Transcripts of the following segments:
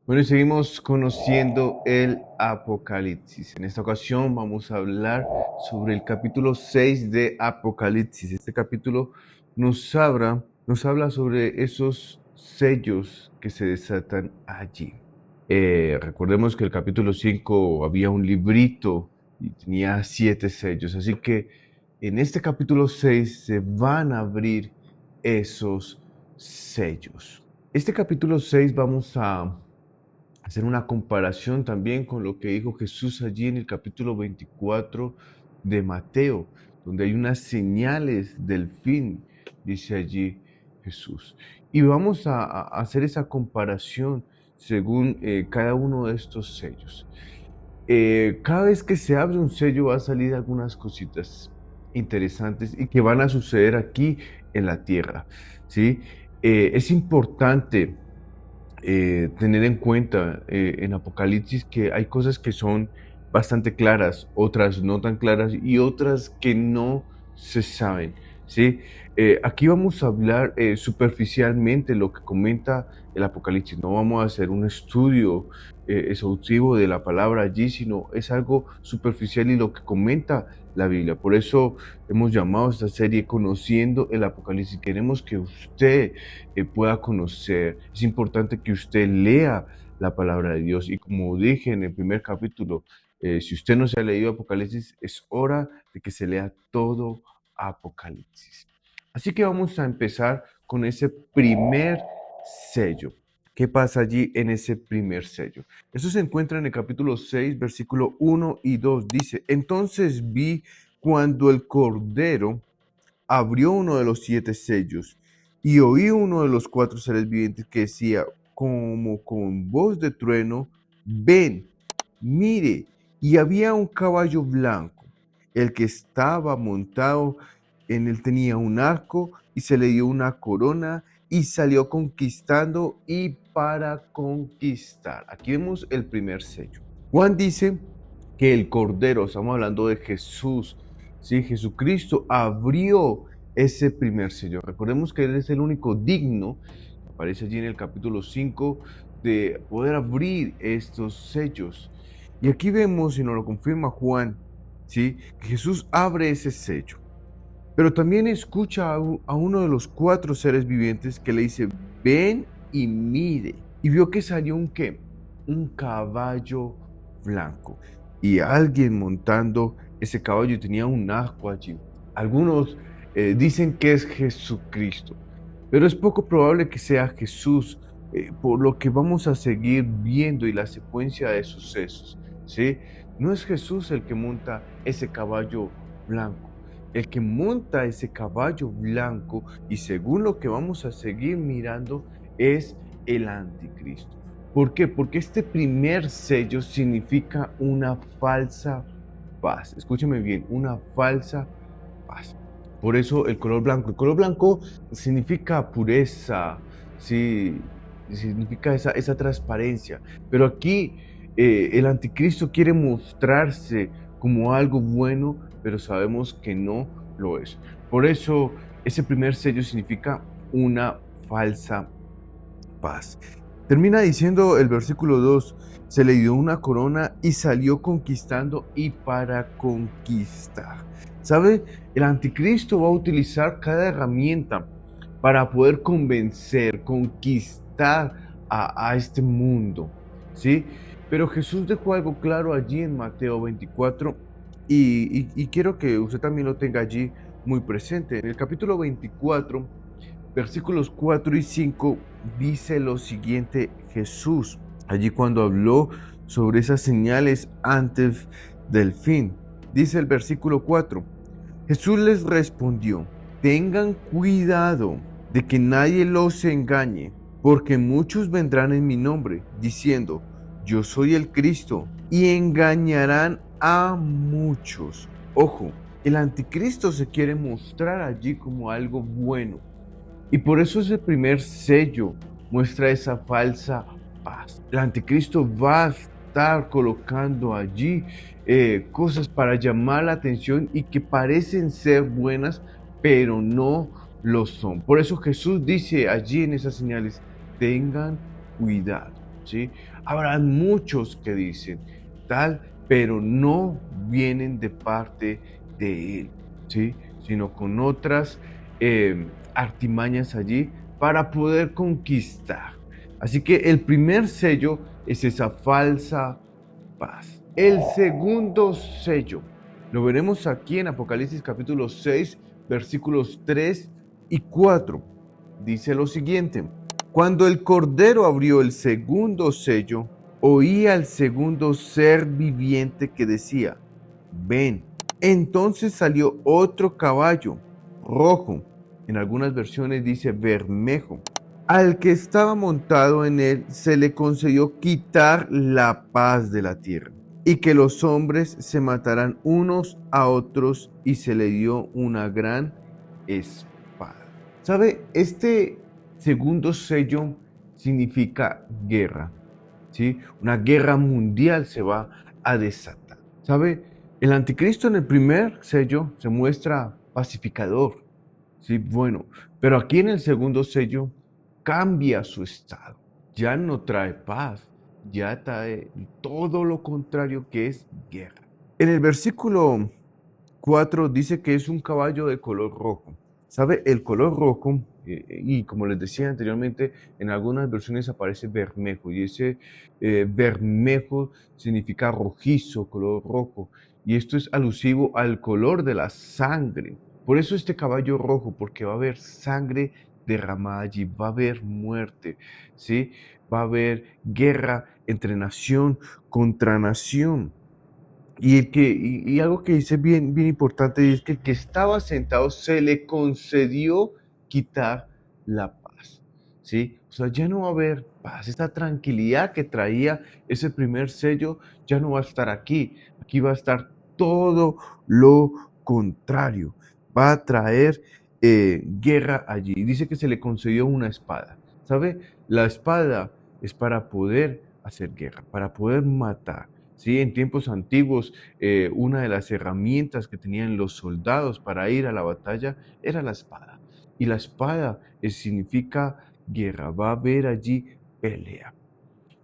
Bueno, y seguimos conociendo el Apocalipsis. En esta ocasión vamos a hablar sobre el capítulo 6 de Apocalipsis. Este capítulo nos habla sobre esos sellos que se desatan allí. Recordemos que el capítulo 5 había un librito y tenía 7 sellos. Así que en este capítulo 6 se van a abrir esos sellos. Este capítulo 6 vamos a hacer una comparación también con lo que dijo Jesús allí en el capítulo 24 de Mateo, donde hay unas señales del fin, dice allí Jesús. Y vamos a hacer esa comparación según cada uno de estos sellos. Cada vez que se abre un sello va a salir algunas cositas interesantes y que van a suceder aquí en la tierra, ¿sí? Es importante tener en cuenta en Apocalipsis que hay cosas que son bastante claras, otras no tan claras y otras que no se saben, ¿sí? Aquí vamos a hablar superficialmente lo que comenta el Apocalipsis. No vamos a hacer un estudio exhaustivo de la palabra allí, sino es algo superficial y lo que comenta la Biblia. Por eso hemos llamado a esta serie Conociendo el Apocalipsis. Queremos que usted pueda conocer. Es importante que usted lea la palabra de Dios. Y como dije en el primer capítulo, si usted no se ha leído Apocalipsis, es hora de que se lea todo Apocalipsis. Así que vamos a empezar con ese primer sello. ¿Qué pasa allí en ese primer sello? Eso se encuentra en el capítulo 6, versículo 1 y 2. Dice, entonces vi cuando el Cordero abrió uno de los 7 sellos y oí uno de los 4 seres vivientes que decía como con voz de trueno, ven, mire, y había un caballo blanco. El que estaba montado en él tenía un arco y se le dio una corona y salió conquistando y para conquistar. Aquí vemos el primer sello. Juan dice que el Cordero, estamos hablando de Jesús, ¿sí? Jesucristo abrió ese primer sello. Recordemos que Él es el único digno, aparece allí en el capítulo 5, de poder abrir estos sellos. Y aquí vemos, y nos lo confirma Juan, ¿sí? Que Jesús abre ese sello. Pero también escucha a uno de los 4 seres vivientes que le dice, ven y mire. Y vio que salió un ¿qué? Un caballo blanco. Y alguien montando ese caballo y tenía un ascua allí. Algunos dicen que es Jesucristo, pero es poco probable que sea Jesús, por lo que vamos a seguir viendo y la secuencia de sucesos, ¿sí? No es Jesús el que monta ese caballo blanco. El que monta ese caballo blanco, y según lo que vamos a seguir mirando, es el anticristo. ¿Por qué? Porque este primer sello significa una falsa paz. Escúcheme bien, una falsa paz. Por eso el color blanco. El color blanco significa pureza, sí, significa esa transparencia. Pero aquí el anticristo quiere mostrarse como algo bueno, pero sabemos que no lo es. Por eso ese primer sello significa una falsa paz. Termina diciendo el versículo 2, se le dio una corona y salió conquistando y para conquistar. ¿Sabe? El anticristo va a utilizar cada herramienta para poder convencer, conquistar a este mundo, ¿sí? Pero Jesús dejó algo claro allí en Mateo 24 y quiero que usted también lo tenga allí muy presente. En el capítulo 24, versículos 4 y 5 dice lo siguiente Jesús, allí cuando habló sobre esas señales antes del fin. Dice el versículo 4, Jesús les respondió, tengan cuidado de que nadie los engañe, porque muchos vendrán en mi nombre, diciendo, yo soy el Cristo, y engañarán a muchos. Ojo, el anticristo se quiere mostrar allí como algo bueno, y por eso ese primer sello muestra esa falsa paz. El anticristo va a estar colocando allí cosas para llamar la atención y que parecen ser buenas, pero no lo son. Por eso Jesús dice allí en esas señales, tengan cuidado. ¿sí? Habrá muchos que dicen tal, pero no vienen de parte de Él, ¿sí? Sino con otras artimañas allí para poder conquistar. Así que el primer sello es esa falsa paz. El segundo sello lo veremos aquí en Apocalipsis capítulo 6, versículos 3 y 4. Dice lo siguiente: cuando el Cordero abrió el segundo sello, oí al segundo ser viviente que decía: ven. Entonces salió otro caballo rojo, en algunas versiones dice bermejo. Al que estaba montado en él se le concedió quitar la paz de la tierra, y que los hombres se matarán unos a otros, y se le dio una gran espada. ¿Sabe? Este segundo sello significa guerra, ¿sí? Una guerra mundial se va a desatar. ¿Sabe? El anticristo en el primer sello se muestra pacificador, ¿sí? Bueno, pero aquí en el segundo sello cambia su estado. Ya no trae paz, ya trae todo lo contrario, que es guerra. En el versículo 4 dice que es un caballo de color rojo. ¿Sabe? El color rojo, y como les decía anteriormente, en algunas versiones aparece bermejo, y ese bermejo significa rojizo, color rojo, y esto es alusivo al color de la sangre. Por eso este caballo rojo, porque va a haber sangre derramada allí, va a haber muerte, ¿sí? Va a haber guerra entre nación contra nación. Y algo que dice bien importante es que el que estaba sentado se le concedió quitar la paz, ¿sí? O sea, ya no va a haber paz. Esta tranquilidad que traía ese primer sello ya no va a estar aquí. Aquí va a estar todo lo contrario. Va a traer guerra allí. Dice que se le concedió una espada. ¿Sabe? La espada es para poder hacer guerra, para poder matar. Sí, en tiempos antiguos, una de las herramientas que tenían los soldados para ir a la batalla era la espada. Y la espada significa guerra, va a haber allí pelea.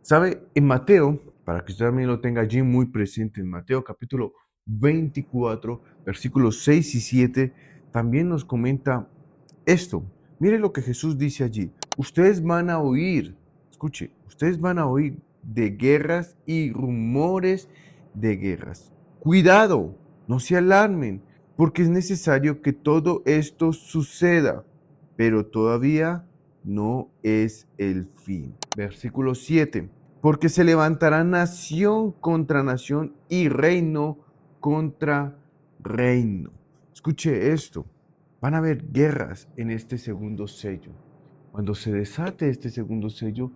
¿Sabe? En Mateo, para que usted también lo tenga allí muy presente, en Mateo capítulo 24, versículos 6 y 7, también nos comenta esto. Mire lo que Jesús dice allí. Ustedes van a oír, escuche, ustedes van a oír de guerras y rumores de guerras. Cuidado, no se alarmen, porque es necesario que todo esto suceda, pero todavía no es el fin. Versículo 7. Porque se levantará nación contra nación y reino contra reino. Escuche esto. Van a haber guerras en este segundo sello. Cuando se desate este segundo sello,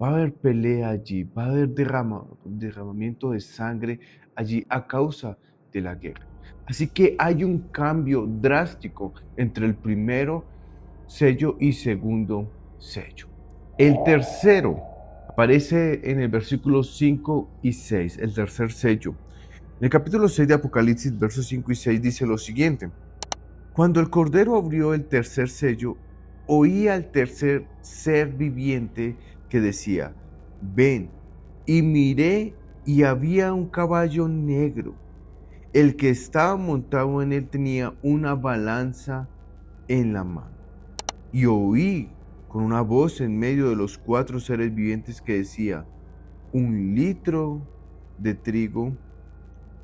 va a haber pelea allí, va a haber derramamiento de sangre allí a causa de la guerra. Así que hay un cambio drástico entre el primero sello y segundo sello. El tercero aparece en el versículo 5 y 6, el tercer sello. En el capítulo 6 de Apocalipsis, versos 5 y 6 dice lo siguiente: cuando el Cordero abrió el tercer sello, oí al tercer ser viviente que decía: ven. Y miré, y había un caballo negro. El que estaba montado en él tenía una balanza en la mano. Y oí con una voz en medio de los cuatro seres vivientes que decía: 1 litro de trigo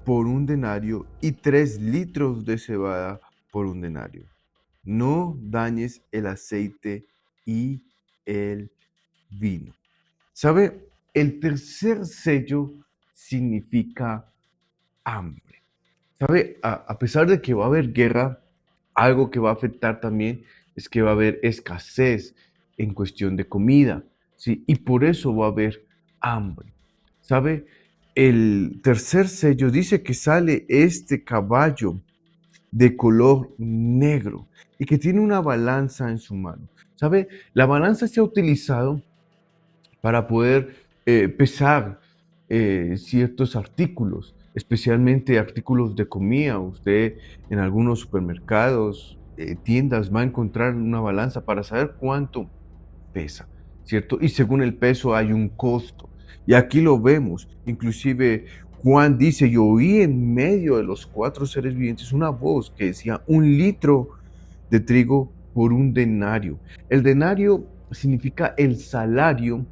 por 1 denario y 3 litros de cebada por 1 denario. No dañes el aceite y el vino. ¿Sabe? El tercer sello significa hambre. ¿Sabe? A pesar de que va a haber guerra, algo que va a afectar también es que va a haber escasez en cuestión de comida, ¿sí? Y por eso va a haber hambre. ¿Sabe? El tercer sello dice que sale este caballo de color negro y que tiene una balanza en su mano. ¿Sabe? La balanza se ha utilizado para poder pesar ciertos artículos, especialmente artículos de comida. Usted en algunos supermercados, tiendas, va a encontrar una balanza para saber cuánto pesa. ¿cierto? Y según el peso hay un costo. Y aquí lo vemos. Inclusive Juan dice, yo oí en medio de los cuatro seres vivientes una voz que decía 1 litro de trigo por 1 denario. El denario significa el salario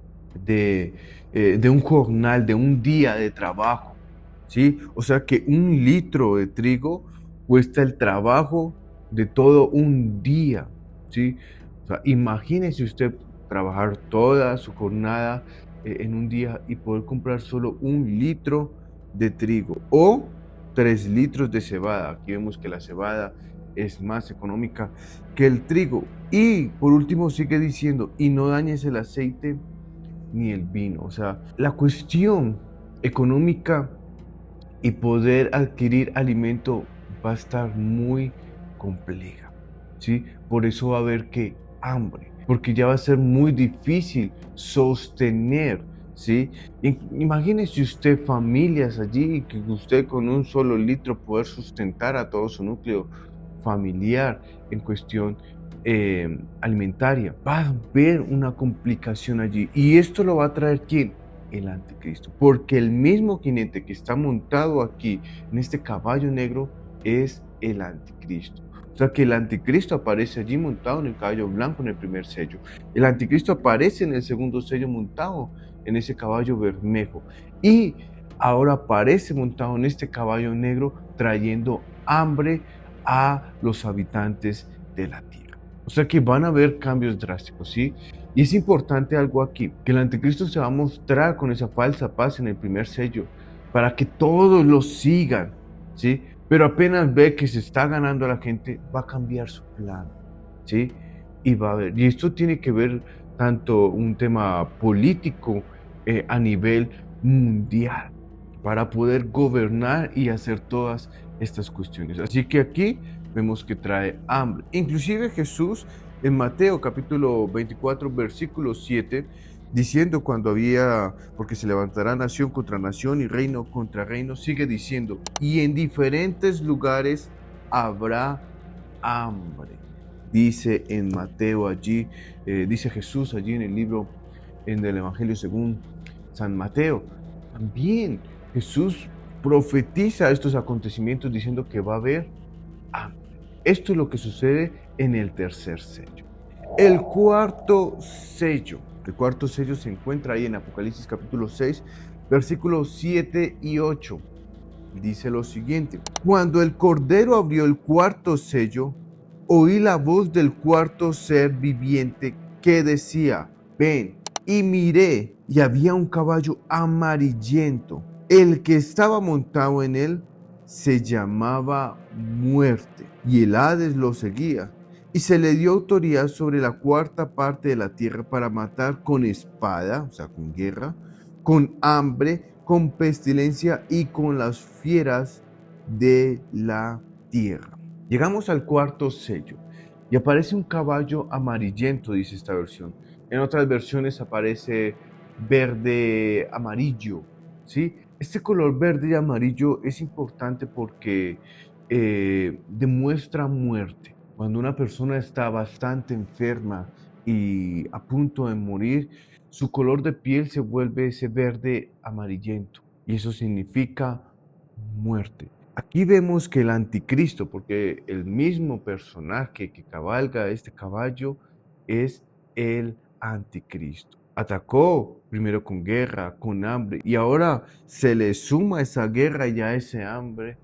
de, de un jornal, de un día de trabajo, ¿sí? O sea que 1 litro de trigo cuesta el trabajo de todo un día, ¿sí? O sea, imagínese usted trabajar toda su jornada en un día y poder comprar solo 1 litro de trigo o 3 litros de cebada. Aquí vemos que la cebada es más económica que el trigo. Y por último sigue diciendo, y no dañes el aceite ni el vino. O sea, la cuestión económica y poder adquirir alimento va a estar muy compleja, ¿sí? Por eso va a haber que hambre, porque ya va a ser muy difícil sostener, ¿sí? Imagínese usted familias allí, que usted con 1 solo litro poder sustentar a todo su núcleo familiar en cuestión alimentaria. Va a haber una complicación allí. ¿Y esto lo va a traer quién? El anticristo, porque el mismo jinete que está montado aquí en este caballo negro es el anticristo. O sea que el anticristo aparece allí montado en el caballo blanco en el primer sello. El anticristo aparece en el segundo sello montado en ese caballo bermejo. Y ahora aparece montado en este caballo negro trayendo hambre a los habitantes de la tierra. O sea que van a haber cambios drásticos, ¿sí? Y es importante algo aquí, que el anticristo se va a mostrar con esa falsa paz en el primer sello, para que todos lo sigan, ¿sí? Pero apenas ve que se está ganando a la gente, va a cambiar su plan, ¿sí? Y va a ver, y esto tiene que ver tanto un tema político a nivel mundial, para poder gobernar y hacer todas estas cuestiones. Así que aquí vemos que trae hambre. Inclusive Jesús en Mateo capítulo 24, versículo 7, diciendo cuando había, porque se levantará nación contra nación y reino contra reino, sigue diciendo, y en diferentes lugares habrá hambre. Dice en Mateo allí, dice Jesús allí en el libro, en el Evangelio según San Mateo. También Jesús profetiza estos acontecimientos diciendo que va a haber hambre. Esto es lo que sucede en el tercer sello. El cuarto sello. El cuarto sello se encuentra ahí en Apocalipsis capítulo 6, versículos 7 y 8. Dice lo siguiente: cuando el Cordero abrió el cuarto sello, oí la voz del cuarto ser viviente que decía, ven. Y miré, y había un caballo amarillento. El que estaba montado en él se llamaba Muerte, y el Hades lo seguía. Y se le dio autoridad sobre la cuarta parte de la tierra para matar con espada, o sea, con guerra, con hambre, con pestilencia y con las fieras de la tierra. Llegamos al cuarto sello y aparece un caballo amarillento, dice esta versión. En otras versiones aparece verde amarillo, ¿sí? Este color verde y amarillo es importante porque demuestra muerte. Cuando una persona está bastante enferma y a punto de morir, su color de piel se vuelve ese verde amarillento y eso significa muerte. Aquí vemos que el anticristo, porque el mismo personaje que cabalga este caballo es el anticristo. Atacó primero con guerra, con hambre, y ahora se le suma esa guerra y a ese hambre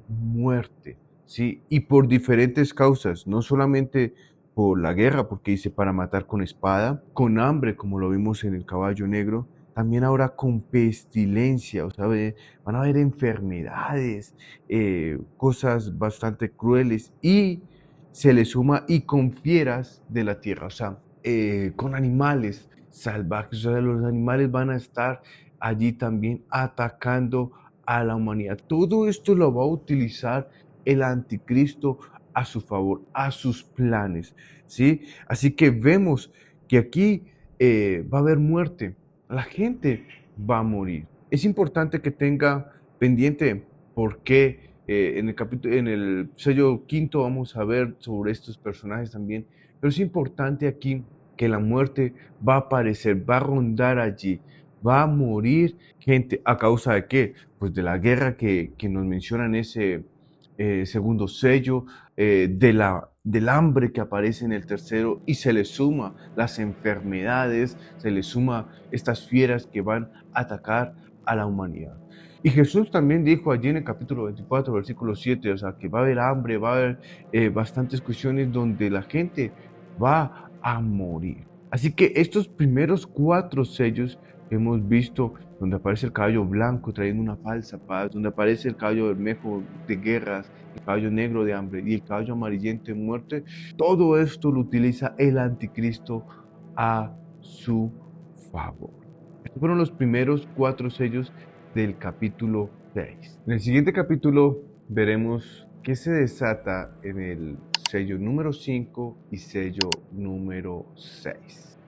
muerte, ¿sí? Y por diferentes causas, no solamente por la guerra, porque dice para matar con espada, con hambre, como lo vimos en el caballo negro, también ahora con pestilencia, o sea, van a haber enfermedades, cosas bastante crueles, y se le suma y con fieras de la tierra, o sea, con animales salvajes, o sea, los animales van a estar allí también atacando a la humanidad. Todo esto lo va a utilizar el anticristo a su favor, a sus planes, ¿sí? Así que vemos que aquí va a haber muerte, la gente va a morir. Es importante que tenga pendiente porque en el sello quinto vamos a ver sobre estos personajes también, pero es importante aquí que la muerte va a aparecer, va a rondar allí, va a morir gente. ¿A causa de qué? Pues de la guerra que nos menciona en ese segundo sello, del hambre que aparece en el tercero, y se le suma las enfermedades, se le suma estas fieras que van a atacar a la humanidad. Y Jesús también dijo allí en el capítulo 24, versículo 7, o sea, que va a haber hambre, va a haber bastantes cuestiones donde la gente va a morir. Así que estos primeros 4 sellos que hemos visto, donde aparece el caballo blanco trayendo una falsa paz, donde aparece el caballo bermejo de guerras, el caballo negro de hambre y el caballo amarillento de muerte, todo esto lo utiliza el anticristo a su favor. Estos fueron los primeros 4 sellos del capítulo 6. En el siguiente capítulo veremos qué se desata en el sello número 5 y sello número 6.